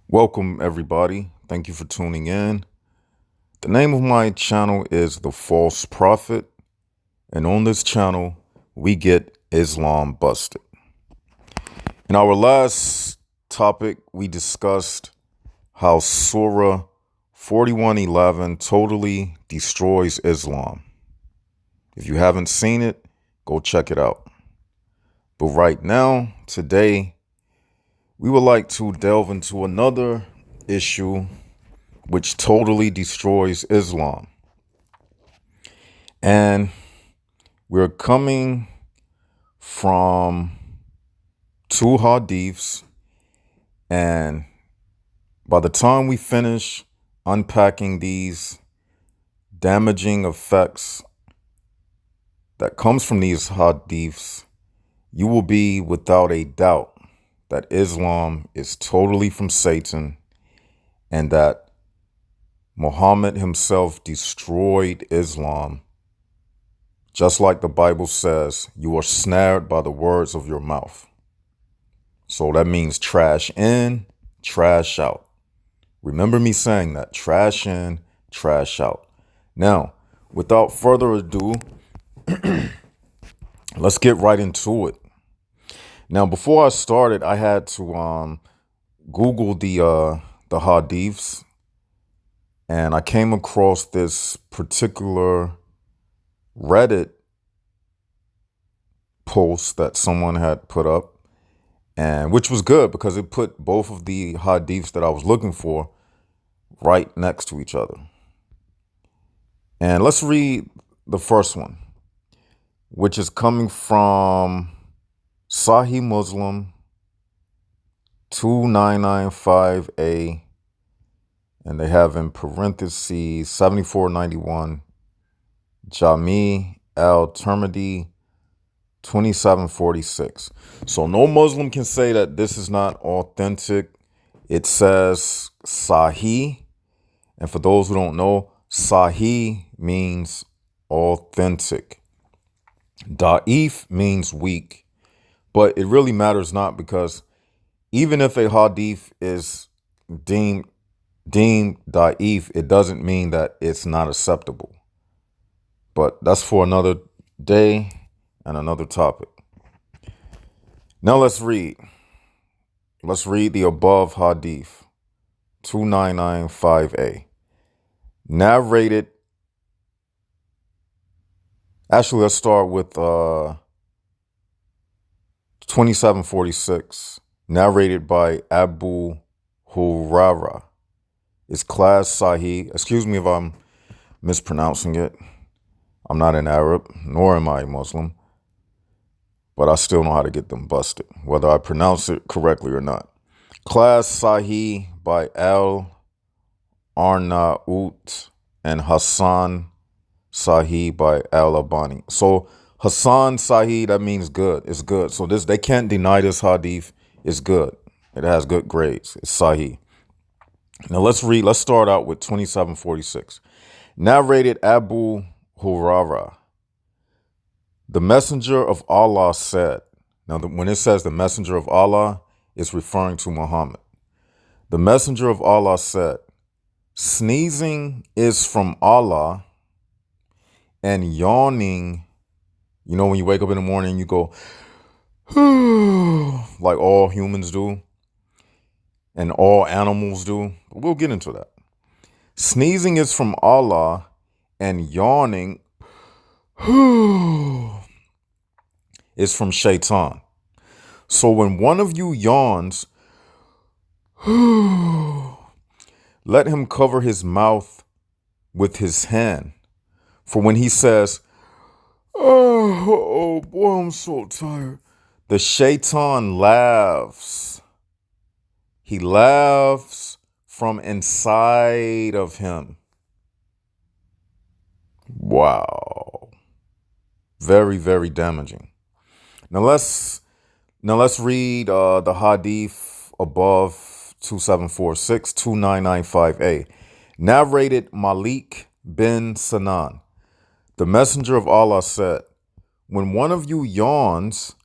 Welcome, everybody. Thank you for tuning in. The name of my channel is The False Prophet, and on this channel, we get Islam busted. In our last topic, we discussed how Surah 41:11 totally destroys Islam. If you haven't seen it, go check it out. But right now, today, we would like to delve into another issue which totally destroys Islam. And we're coming from two hadiths, and by the time we finish unpacking these damaging effects that comes from these hadiths, you will be without a doubt that Islam is totally from Satan and that Muhammad himself destroyed Islam. Just like the Bible says, you are snared by the words of your mouth. So that means trash in, trash out. Remember me saying that, trash in, trash out. Now, without further ado, let's get right into it. Now, before I started, I had to Google the hadiths, and I came across this particular Reddit post that someone had put up, and which was good because it put both of the hadiths that I was looking for right next to each other. And let's read the first one, which is coming from Sahih Muslim 2995A, and they have in parentheses 7491 Jami al-Tirmidhi 2746. So no Muslim can say that this is not authentic. It says Sahih, and for those who don't know, Sahih means authentic. Da'if means weak, but it really matters not, because even if a hadith is deemed da'if, it doesn't mean that it's not acceptable. But that's for another day and another topic. Now let's read. Let's read the above hadith, 2995A. Narrated. Actually, let's start with 2746. Narrated by Abu Hurairah. It's class Sahih. Excuse me if I'm mispronouncing it. I'm not an Arab, nor am I a Muslim, but I still know how to get them busted, whether I pronounce it correctly or not. Class Sahih by Al-Arnaut and Hassan Sahih by Al-Albani. So Hassan Sahih, that means good. It's good. So they can't deny this hadith. It's good. It has good grades. It's Sahih. Now let's start out with 2746. Narrated Abu Hurairah. The Messenger of Allah said. Now, when it says the Messenger of Allah, it's referring to Muhammad. The Messenger of Allah said, sneezing is from Allah, and yawning, you know, when you wake up in the morning, you go, like all humans do, and all animals do. We'll get into that. Sneezing is from Allah, and yawning is from Shaitan. So when one of you yawns, let him cover his mouth with his hand. For when he says, oh boy, I'm so tired, the Shaitan laughs. He laughs from inside of him. Wow. Very, very damaging. Now let's read the hadith above, 2746, 2995A. Narrated Malik bin Sinan. The Messenger of Allah said, when one of you yawns,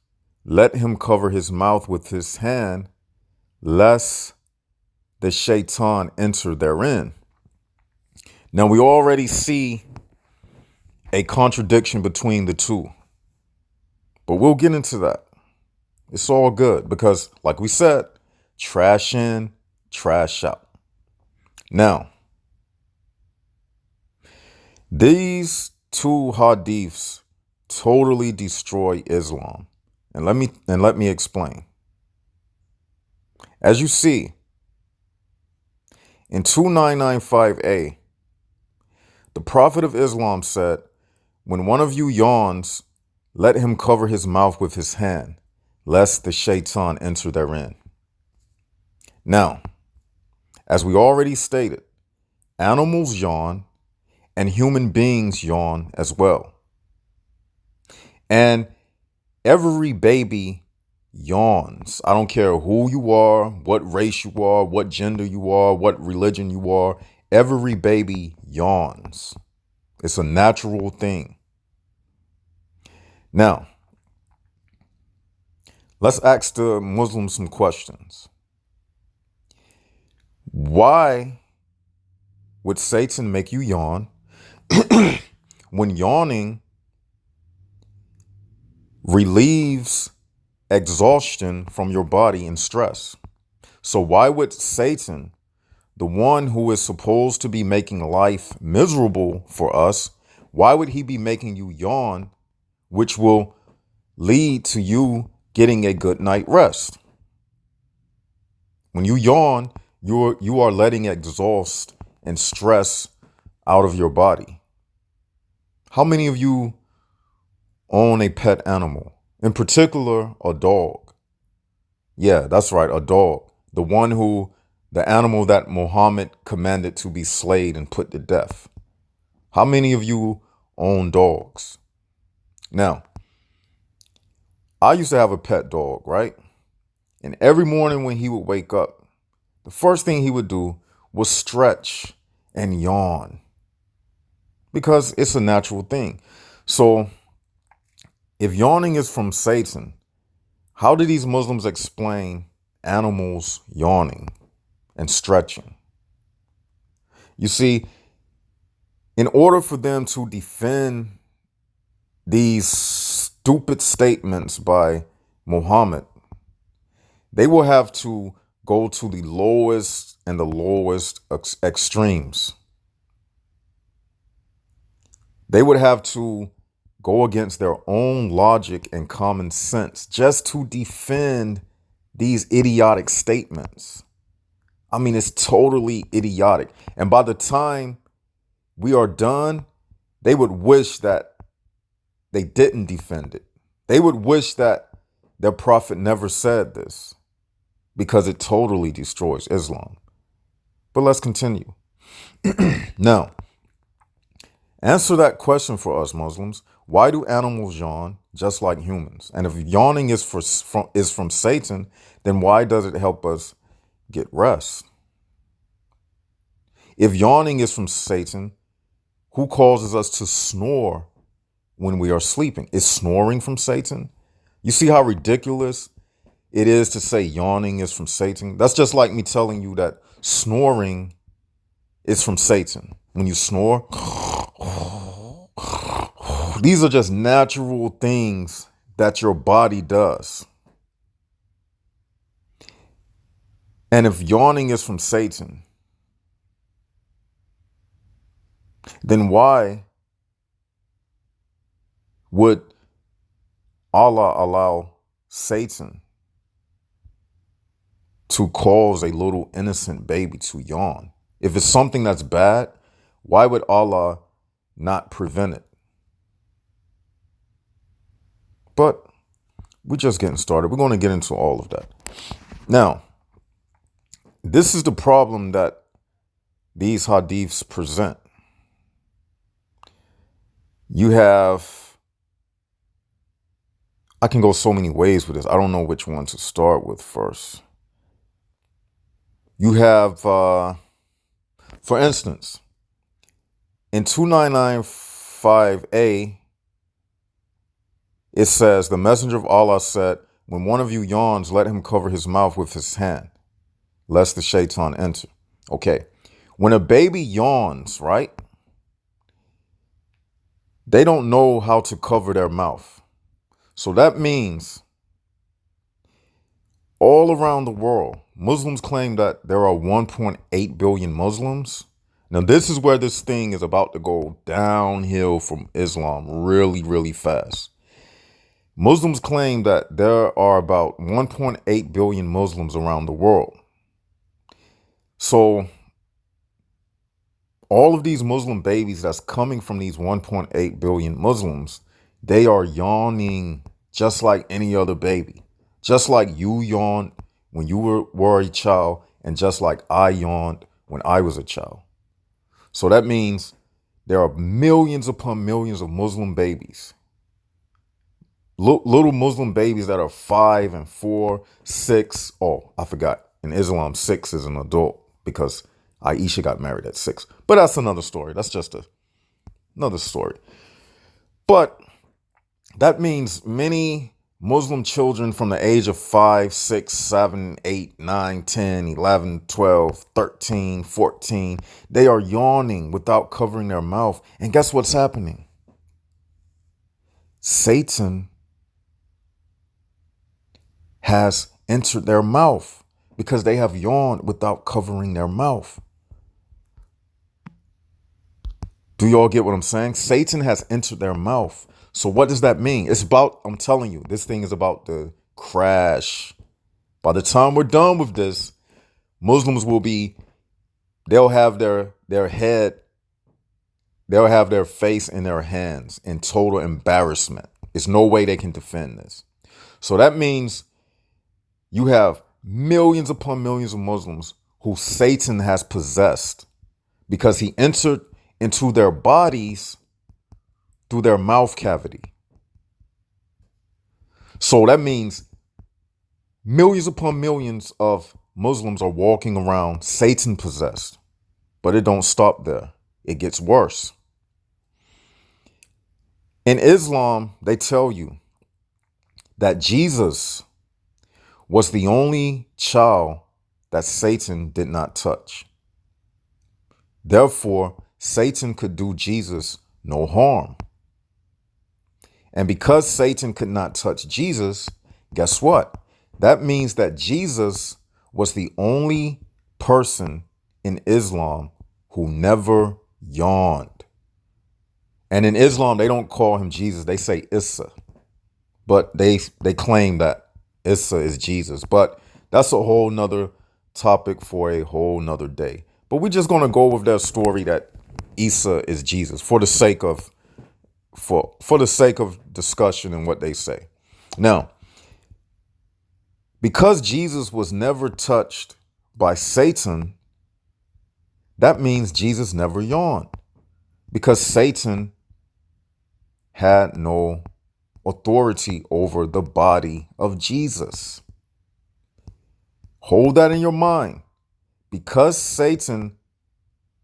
let him cover his mouth with his hand, lest the shaitan enter therein. Now we already see a contradiction between the two, but we'll get into that. It's all good because, like we said, trash in, trash out. Now, these two hadiths totally destroy Islam. And let me explain. As you see, in 2995a, the Prophet of Islam said, "When one of you yawns, let him cover his mouth with his hand, lest the shaitan enter therein." Now, as we already stated, animals yawn and human beings yawn as well. And every baby yawns. I don't care who you are, what race you are, what gender you are, what religion you are. Every baby yawns. It's a natural thing. Now, let's ask the Muslims some questions. Why would Satan make you yawn when yawning relieves exhaustion from your body and stress? So why would Satan, the one who is supposed to be making life miserable for us, why would he be making you yawn, which will lead to you getting a good night rest? When you yawn, you are letting exhaust and stress out of your body. How many of you own a pet animal? In particular, a dog. Yeah, that's right, a dog. The animal that Muhammad commanded to be slayed and put to death. How many of you own dogs? Now, I used to have a pet dog, right? And every morning when he would wake up, the first thing he would do was stretch and yawn because it's a natural thing. So if yawning is from Satan, how do these Muslims explain animals yawning and stretching? You see, in order for them to defend these stupid statements by Muhammad, they will have to go to the lowest and the lowest extremes. They would have to go against their own logic and common sense just to defend these idiotic statements. I mean, it's totally idiotic. And by the time we are done, they would wish that they didn't defend it. They would wish that their prophet never said this because it totally destroys Islam. But let's continue. Now, answer that question for us Muslims. Why do animals yawn just like humans? And if yawning is from Satan, then why does it help us get rest? If yawning is from Satan, who causes us to snore when we are sleeping? Is snoring from Satan? You see how ridiculous it is to say yawning is from Satan? That's just like me telling you that snoring is from Satan. When you snore, these are just natural things that your body does. And if yawning is from Satan, then why would Allah allow Satan to cause a little innocent baby to yawn? If it's something that's bad, why would Allah not prevent it? But we're just getting started. We're going to get into all of that. Now, this is the problem that these hadiths present. You have, I can go so many ways with this. I don't know which one to start with first. You have, for instance, in 2995a, it says, the Messenger of Allah said, "When one of you yawns, let him cover his mouth with his hand, lest the shaitan enter. Okay. When a baby yawns, right, they don't know how to cover their mouth. So that means all around the world, Muslims claim that there are 1.8 billion Muslims. Now, this is where this thing is about to go downhill from Islam really, really fast. Muslims claim that there are about 1.8 billion Muslims around the world. So all of these Muslim babies that's coming from these 1.8 billion Muslims, they are yawning just like any other baby. Just like you yawned when you were a child, and just like I yawned when I was a child. So that means there are millions upon millions of Muslim babies. Little Muslim babies that are 5 and 4, 6. Oh, I forgot. In Islam, 6 is an adult because Aisha got married at 6. But that's another story. That's just another story. But that means many Muslim children from the age of 5, 6, 7, 8, 9, 10, 11, 12, 13, 14, they are yawning without covering their mouth. And guess what's happening? Satan has entered their mouth because they have yawned without covering their mouth. Do y'all get what I'm saying? Satan has entered their mouth. So what does that mean? It's about, I'm telling you, this thing is about to crash. By the time we're done with this, Muslims they'll have their head, they'll have their face in their hands in total embarrassment. There's no way they can defend this. So that means you have millions upon millions of Muslims who Satan has possessed because he entered into their bodies through their mouth cavity. So that means millions upon millions of Muslims are walking around Satan possessed. But it don't stop there. It gets worse. In Islam, they tell you that Jesus was the only child that Satan did not touch. Therefore, Satan could do Jesus no harm. And because Satan could not touch Jesus, guess what? That means that Jesus was the only person in Islam who never yawned. And in Islam, they don't call him Jesus. They say Issa. But they claim that Issa is Jesus. But that's a whole nother topic for a whole nother day. But we're just going to go with that story that Isa is Jesus for the sake of discussion and what they say. Now, because Jesus was never touched by Satan, that means Jesus never yawned because Satan had no authority over the body of Jesus. Hold that in your mind. Because Satan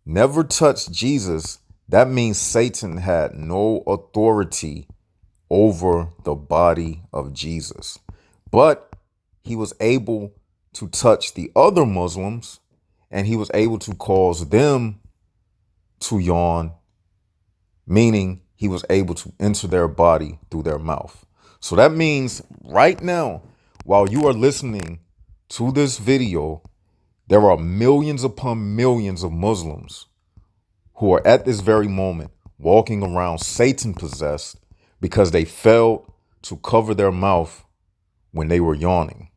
never touched Jesus, that means Satan had no authority over the body of Jesus. But he was able to touch the other Muslims, and he was able to cause them to yawn, meaning he was able to enter their body through their mouth. So that means right now, while you are listening to this video, there are millions upon millions of Muslims who are at this very moment walking around Satan possessed because they failed to cover their mouth when they were yawning.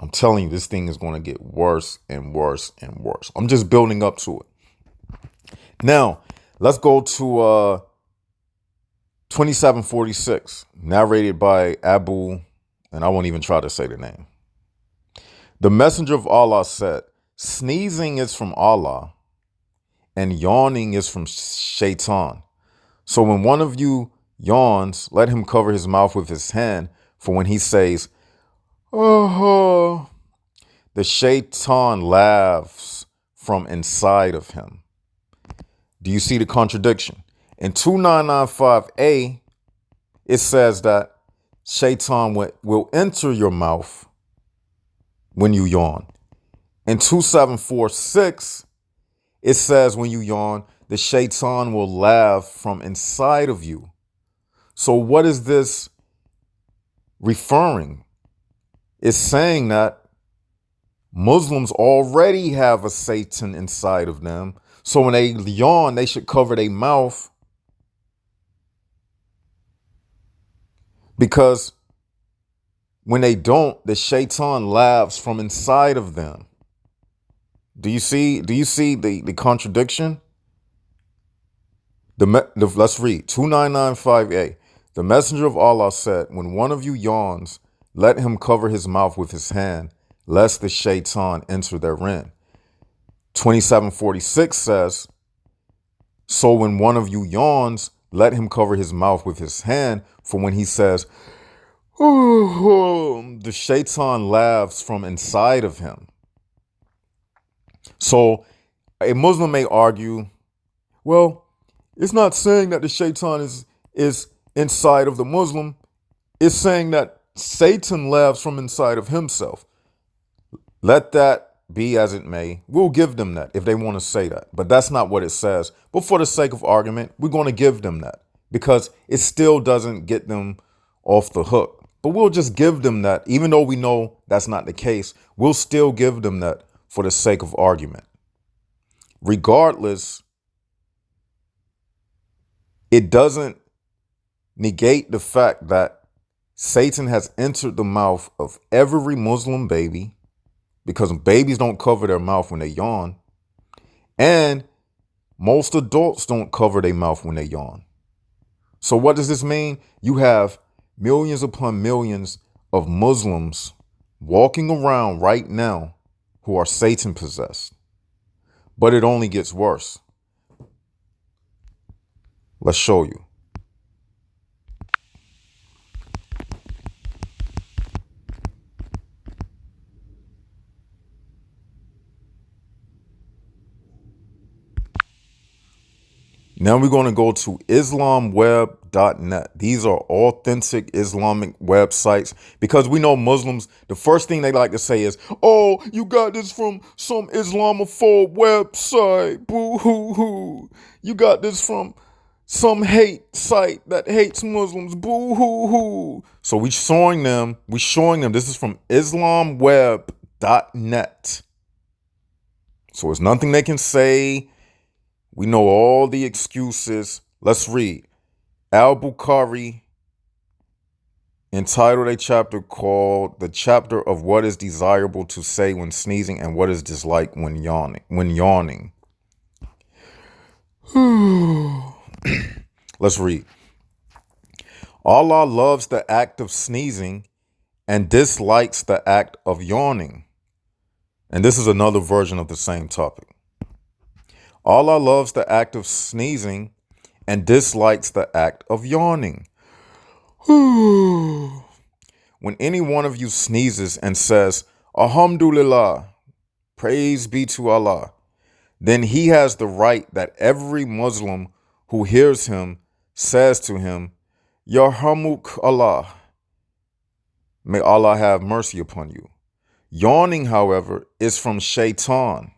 I'm telling you, this thing is going to get worse and worse and worse. I'm just building up to it. Now, let's go to 2746, narrated by Abu, and I won't even try to say the name. The messenger of Allah said, sneezing is from Allah and yawning is from Shaitan. So when one of you yawns, let him cover his mouth with his hand, for when he says, oh, the Shaitan laughs from inside of him. Do you see the contradiction? In 2995A, it says that Shaitan will enter your mouth when you yawn. In 2746, it says when you yawn, the shaitan will laugh from inside of you. So what is this referring? It's saying that Muslims already have a Satan inside of them. So when they yawn, they should cover their mouth, because when they don't, the shaitan laughs from inside of them. Do you see the contradiction? Let's read 2995a. The messenger of Allah said, when one of you yawns, let him cover his mouth with his hand, lest the shaitan enter therein. 2746 says, so when one of you yawns, let him cover his mouth with his hand, for when he says, the shaitan laughs from inside of him. So a Muslim may argue, well, it's not saying that the shaitan is inside of the Muslim. It's saying that Satan laughs from inside of himself. Let that be as it may. We'll give them that if they want to say that. But that's not what it says. But for the sake of argument, we're going to give them that, because it still doesn't get them off the hook. But we'll just give them that, even though we know that's not the case. We'll still give them that for the sake of argument. Regardless, it doesn't negate the fact that Satan has entered the mouth of every Muslim baby, because babies don't cover their mouth when they yawn, and most adults don't cover their mouth when they yawn. So what does this mean? You have millions upon millions of Muslims walking around right now who are Satan possessed. But it only gets worse. Let's show you. Now we're going to go to islamweb.net. These are authentic Islamic websites, because we know Muslims, the first thing they like to say is, oh, you got this from some Islamophobe website. Boo hoo hoo. You got this from some hate site that hates Muslims. Boo hoo hoo. So we're showing them this is from islamweb.net. So it's nothing they can say. We know all the excuses. Let's read. Al-Bukhari entitled a chapter called The Chapter of What is Desirable to Say When Sneezing and What is Disliked when Yawning. Let's read. Allah loves the act of sneezing and dislikes the act of yawning. And this is another version of the same topic. Allah loves the act of sneezing and dislikes the act of yawning. When any one of you sneezes and says, Alhamdulillah, praise be to Allah, then he has the right that every Muslim who hears him says to him, Yarhamuk Allah, may Allah have mercy upon you. Yawning, however, is from shaitan.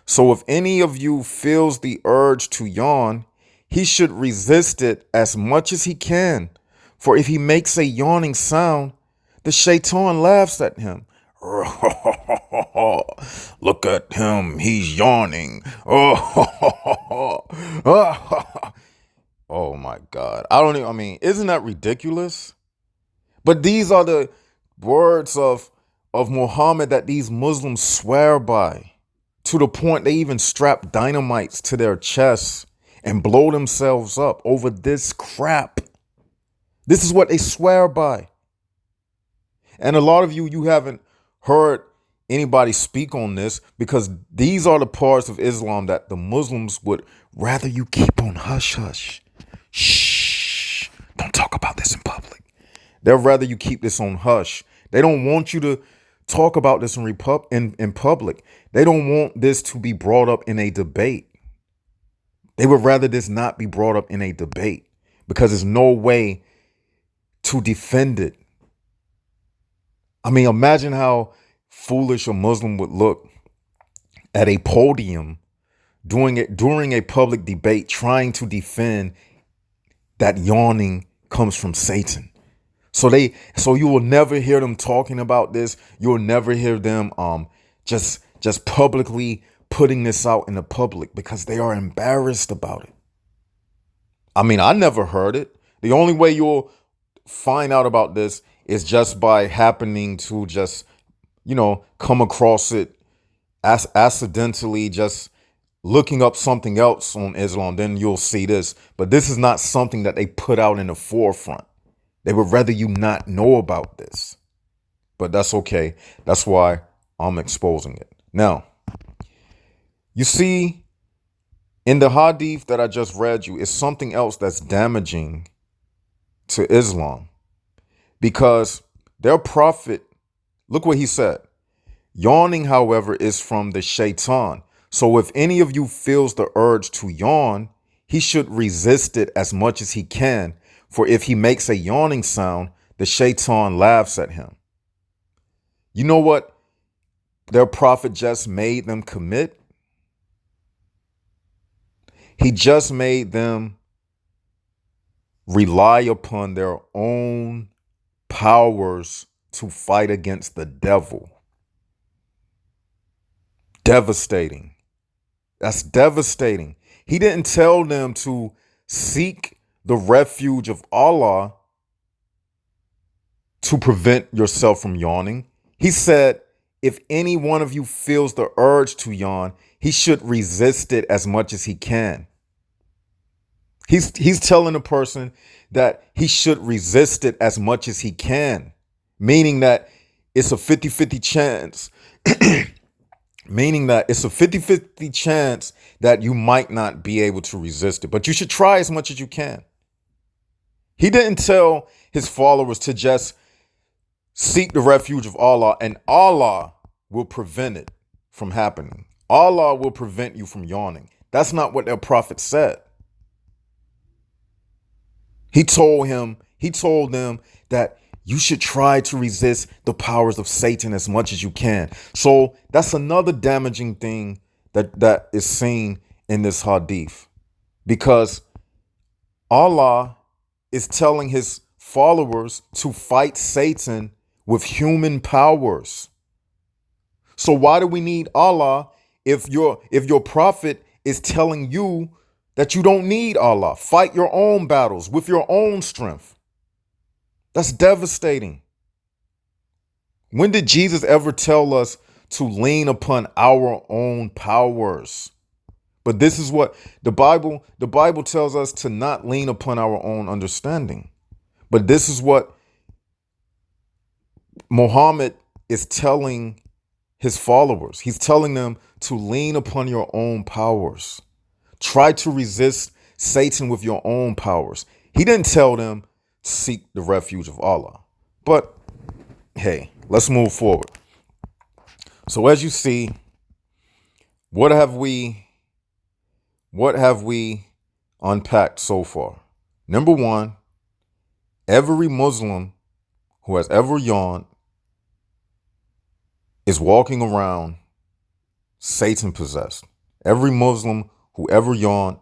So if any of you feels the urge to yawn, he should resist it as much as he can. For if he makes a yawning sound, the shaitan laughs at him. Look at him, he's yawning. Oh my God. Isn't that ridiculous? But these are the words of Muhammad that these Muslims swear by, to the point they even strap dynamites to their chests and blow themselves up over this crap. This is what they swear by. And a lot of you haven't heard anybody speak on this, because these are the parts of Islam that the Muslims would rather you keep on hush-hush. Shh, don't talk about this in public. They'd rather you keep this on hush. They don't want you to talk about this in public. They don't want this to be brought up in a debate. They would rather this not be brought up in a debate, because there's no way to defend it. Imagine how foolish a Muslim would look at a podium doing it during a public debate, trying to defend that yawning comes from Satan. So you will never hear them talking about this. You will never hear them just publicly putting this out in the public because they are embarrassed about it. I mean, I never heard it. The only way you'll find out about this is just by happening to just, come across it accidentally, just looking up something else on Islam. Then you'll see this. But this is not something that they put out in the forefront. They would rather you not know about this. But that's okay. That's why I'm exposing it. Now, you see, in the hadith that I just read you, is something else that's damaging to Islam. Because their prophet, look what he said. Yawning, however, is from the shaitan. So if any of you feels the urge to yawn, he should resist it as much as he can. For if he makes a yawning sound, the shaitan laughs at him. You know what their prophet just made them commit? He just made them rely upon their own powers to fight against the devil. Devastating. That's devastating. He didn't tell them to seek the refuge of Allah to prevent yourself from yawning. He said, if any one of you feels the urge to yawn, he should resist it as much as he can. He's telling a person that he should resist it as much as he can, meaning that it's a 50-50 chance. Meaning that it's a 50-50 chance that you might not be able to resist it, but you should try as much as you can. He didn't tell his followers to just seek the refuge of Allah and Allah will prevent it from happening. Allah will prevent you from yawning. That's not what their prophet said. He told them that you should try to resist the powers of Satan as much as you can. So that's another damaging thing that is seen in this hadith, because Allah is telling his followers to fight Satan with human powers. So why do we need Allah if your prophet is telling you that you don't need Allah? Fight your own battles with your own strength. That's devastating. When did Jesus ever tell us to lean upon our own powers? But this is what the Bible tells us, to not lean upon our own understanding. But this is what Muhammad is telling his followers. He's telling them to lean upon your own powers. Try to resist Satan with your own powers. He didn't tell them seek the refuge of Allah. But hey, let's move forward. So as you see, what have we unpacked so far? Number one, every Muslim who has ever yawned is walking around Satan possessed. Every Muslim who ever yawned,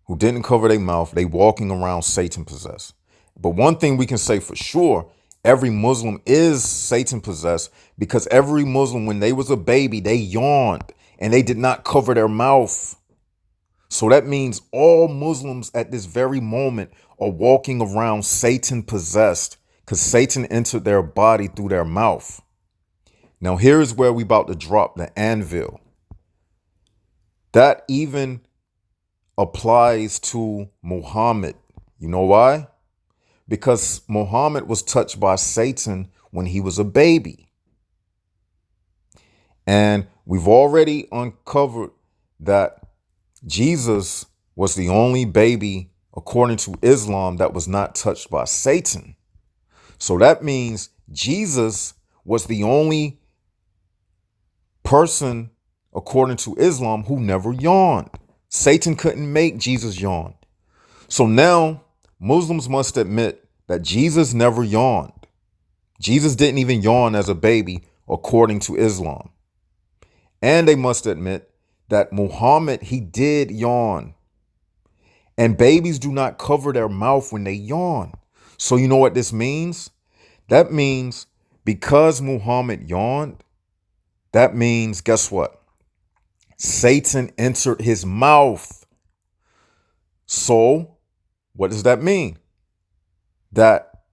who didn't cover their mouth, they walking around Satan possessed. But one thing we can say for sure, every Muslim is Satan possessed, because every Muslim, when they was a baby, they yawned and they did not cover their mouth. So that means all Muslims at this very moment are walking around Satan possessed, because Satan entered their body through their mouth. Now here's where we about to drop the anvil. That even applies to Muhammad. You know why? Because Muhammad was touched by Satan when he was a baby. And we've already uncovered that Jesus was the only baby, according to Islam, that was not touched by Satan. So that means Jesus was the only person, according to Islam, who never yawned. Satan couldn't make Jesus yawn. So now Muslims must admit that Jesus never yawned. Jesus didn't even yawn as a baby, according to Islam. And they must admit that Muhammad, he did yawn. And babies do not cover their mouth when they yawn. So you know what this means? That means because Muhammad yawned, that means, guess what? Satan entered his mouth. So what does that mean? That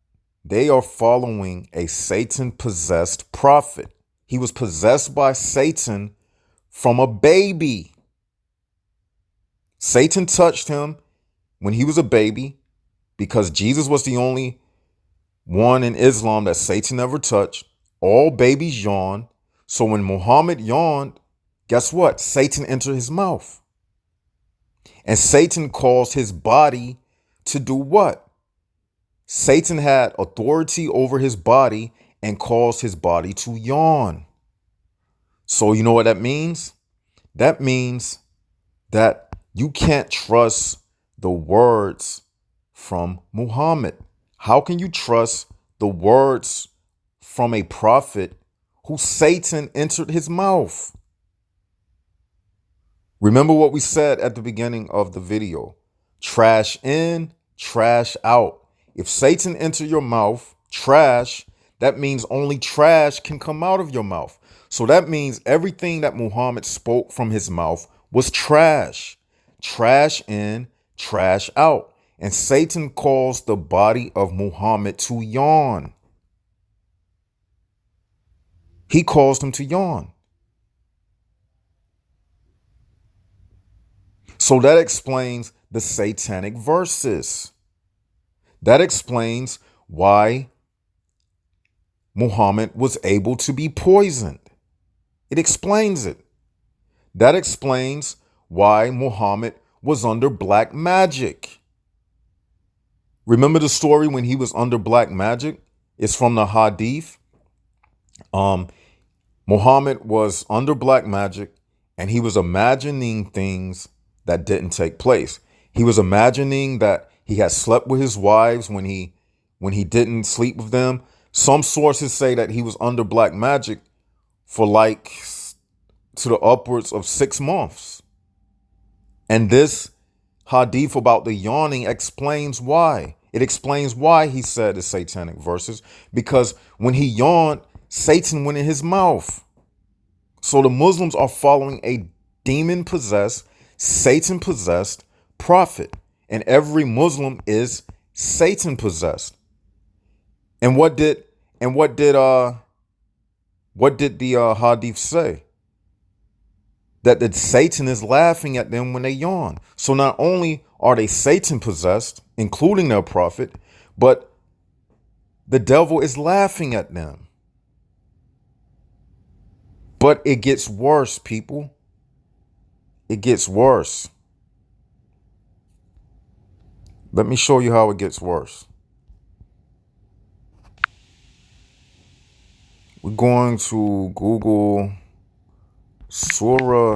they are following a Satan-possessed prophet. He was possessed by Satan from a baby. Satan touched him when he was a baby because Jesus was the only one in Islam that Satan ever touched. All babies yawn. So when Muhammad yawned, guess what? Satan entered his mouth. And Satan caused his body to do what? Satan had authority over his body and caused his body to yawn. So you know what that means? That means that you can't trust the words from Muhammad. How can you trust the words from a prophet who Satan entered his mouth? Remember what we said at the beginning of the video. Trash in, trash out. If Satan entered your mouth, trash, that means only trash can come out of your mouth. So that means everything that Muhammad spoke from his mouth was trash. Trash in, trash out. And Satan caused the body of Muhammad to yawn. He caused him to yawn. So that explains the satanic verses. That explains why Muhammad was able to be poisoned. It explains it. That explains why Muhammad was under black magic. Remember the story when he was under black magic? It's from the hadith. Muhammad was under black magic and he was imagining things that didn't take place. He was imagining that he had slept with his wives when he didn't sleep with them. Some sources say that he was under black magic for like to the upwards of 6 months. And this hadith about the yawning explains why. It explains why he said the satanic verses, because when he yawned, Satan went in his mouth. So the Muslims are following a demon-possessed, Satan-possessed prophet. And every Muslim is Satan-possessed. And what did the hadith say? That Satan is laughing at them when they yawn. So not only are they Satan-possessed, including their prophet, but the devil is laughing at them. But it gets worse, people. It gets worse. Let me show you how it gets worse. We're going to Google Surah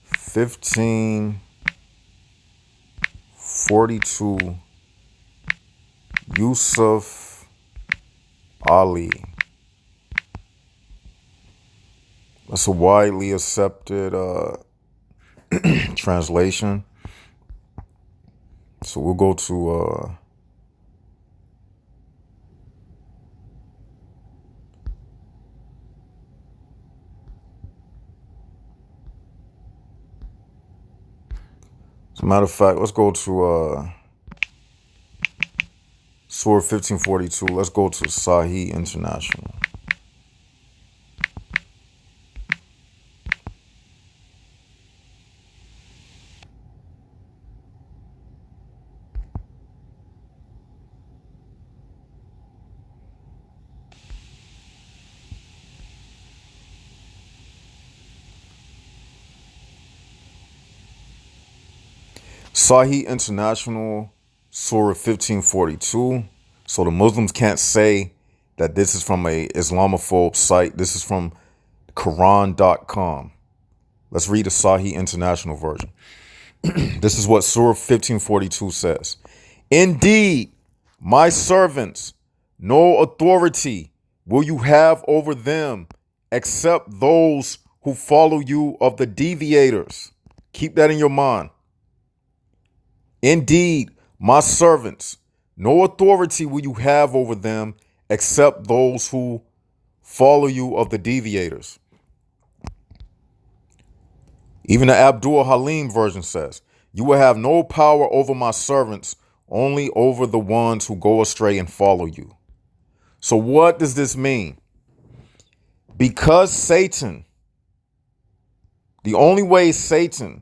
1542, Yusuf Ali. That's a widely accepted translation. So we'll go to as a matter of fact, let's go to Surah 1542. Let's go to Sahih International. Sahih International, Surah 1542. So the Muslims can't say that this is from a Islamophobe site. This is from Quran.com. Let's read the Sahih International version. This is what Surah 1542 says. Indeed, my servants, no authority will you have over them except those who follow you of the deviators? Keep that in your mind. Indeed, my servants, no authority will you have over them except those who follow you of the deviators. Even the Abdul Halim version says, you will have no power over my servants, only over the ones who go astray and follow you. So what does this mean? Because Satan, the only way Satan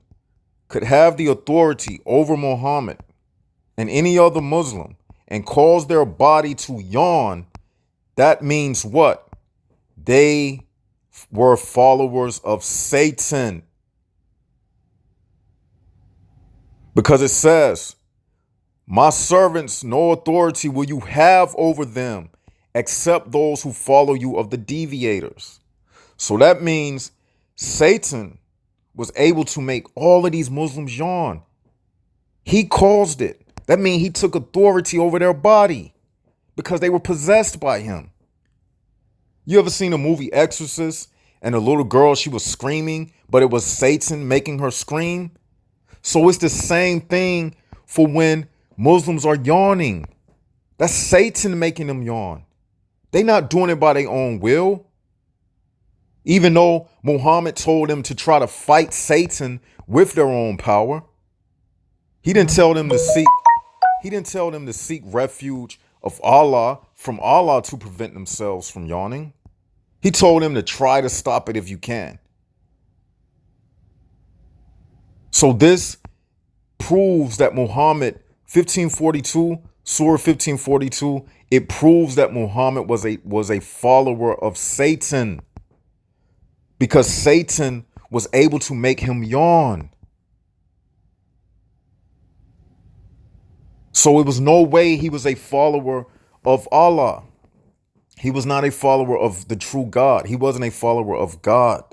could have the authority over Muhammad and any other Muslim and cause their body to yawn, that means what? They were followers of Satan. Because it says, my servants, no authority will you have over them except those who follow you of the deviators. So that means Satan was able to make all of these Muslims yawn. He caused it. That means he took authority over their body because they were possessed by him. You ever seen the movie Exorcist and the little girl, she was screaming, but it was Satan making her scream? So it's the same thing for when Muslims are yawning. That's Satan making them yawn. They're not doing it by their own will. Even though Muhammad told them to try to fight Satan with their own power. He didn't tell them to seek refuge of Allah from Allah to prevent themselves from yawning. He told them to try to stop it if you can. So this proves that Muhammad, 1542, Surah 1542, it proves that Muhammad was a follower of Satan because Satan was able to make him yawn. So it was no way he was a follower of Allah. He was not a follower of the true God. He wasn't a follower of God.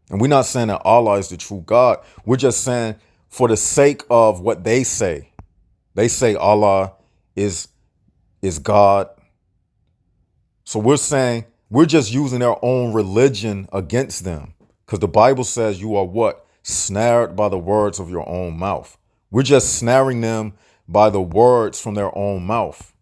And we're not saying that Allah is the true God. We're just saying for the sake of what they say. They say Allah is God. So we're saying we're just using their own religion against them. Because the Bible says you are what? Snared by the words of your own mouth. We're just snaring them by the words from their own mouth.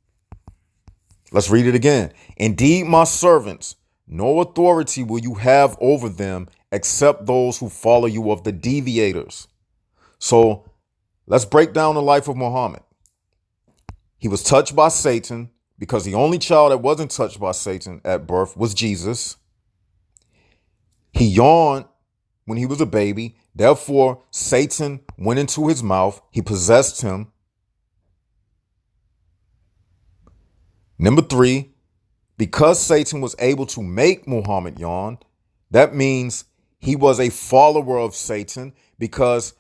Let's read it again. Indeed, my servants, no authority will you have over them except those who follow you of the deviators. So let's break down the life of Muhammad. He was touched by Satan because the only child that wasn't touched by Satan at birth was Jesus. He yawned when he was a baby. Therefore, Satan went into his mouth. He possessed him. Number 3, because Satan was able to make Muhammad yawn, that means he was a follower of Satan because,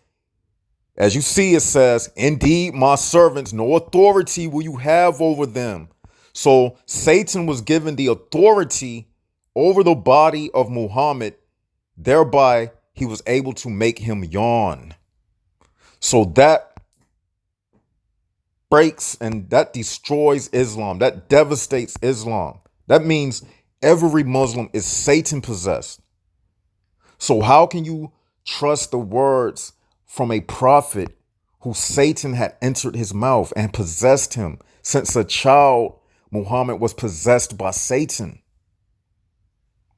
as you see, it says, indeed, my servants, no authority will you have over them. So Satan was given the authority over the body of Muhammad. Thereby, he was able to make him yawn. So that breaks and that destroys Islam. That devastates Islam. That means every Muslim is Satan possessed. So how can you trust the words from a prophet who Satan had entered his mouth and possessed him? Since a child, Muhammad was possessed by Satan.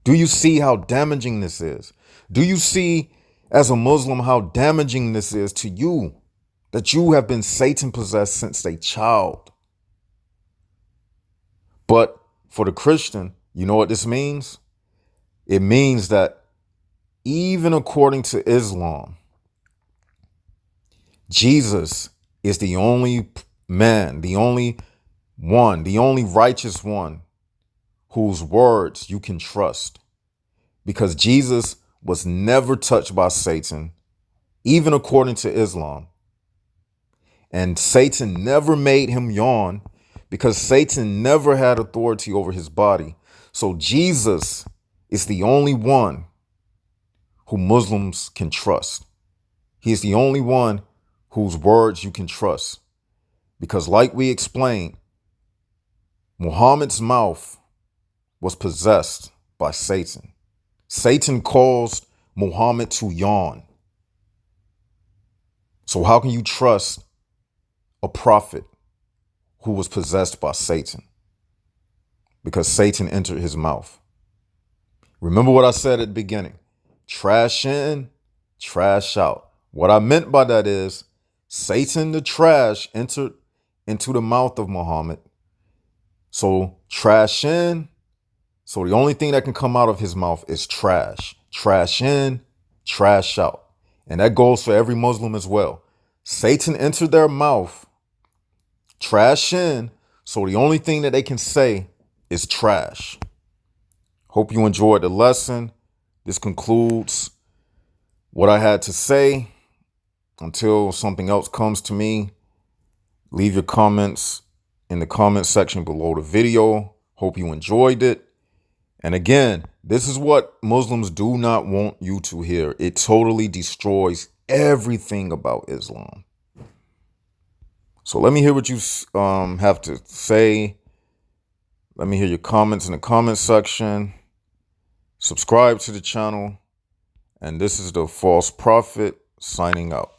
Do you see how damaging this is? Do you see as a Muslim how damaging this is to you? That you have been Satan possessed since a child. But for the Christian, you know what this means? It means that even according to Islam, Jesus is the only man, the only one, the only righteous one whose words you can trust. Because Jesus was never touched by Satan, even according to Islam. And Satan never made him yawn because Satan never had authority over his body. So Jesus is the only one who Muslims can trust. He is the only one whose words you can trust. Because like we explained, Muhammad's mouth was possessed by Satan. Satan caused Muhammad to yawn. So how can you trust a prophet who was possessed by Satan? Because Satan entered his mouth. Remember what I said at the beginning. Trash in, trash out. What I meant by that is Satan, the trash, entered into the mouth of Muhammad. So trash in. So the only thing that can come out of his mouth is trash. Trash in, trash out. And that goes for every Muslim as well. Satan entered their mouth. Trash in. So the only thing that they can say is trash. Hope you enjoyed the lesson. This concludes what I had to say. Until something else comes to me, leave your comments in the comment section below the video. Hope you enjoyed it. And again, this is what Muslims do not want you to hear. It totally destroys everything about Islam. So let me hear what you have to say. Let me hear your comments in the comment section. Subscribe to the channel. And this is the False Prophet signing out.